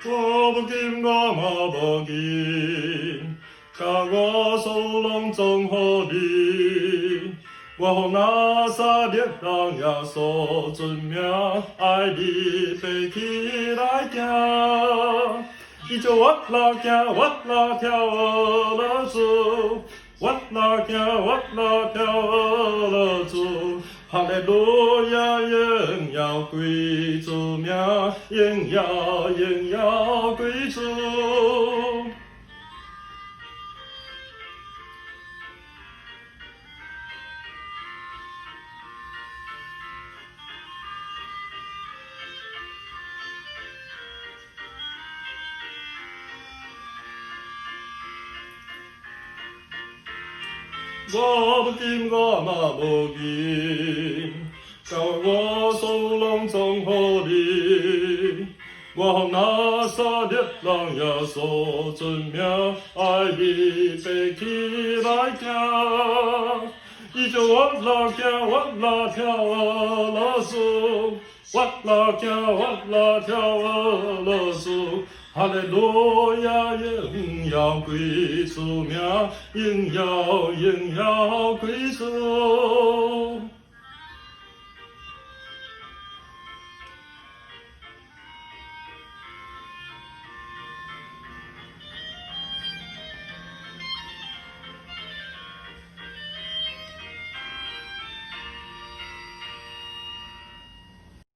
我不惊，我嘛无惊，甲我所拢总互你。我奉那撒勒人耶稣尊名，爱你爬起来行。伊就我拉行，我拉跳了主，我拉行，我拉跳了主。哈利路亚，荣耀归主名，荣耀归主。我不惊，我嘛无惊，甲我所拢总互你。我奉那撒勒人耶稣尊名，爱你爬起来行。伊就我拉行，我拉跳了主，我拉行，我拉跳了主。哈利路亚，荣耀归主名，荣耀归主。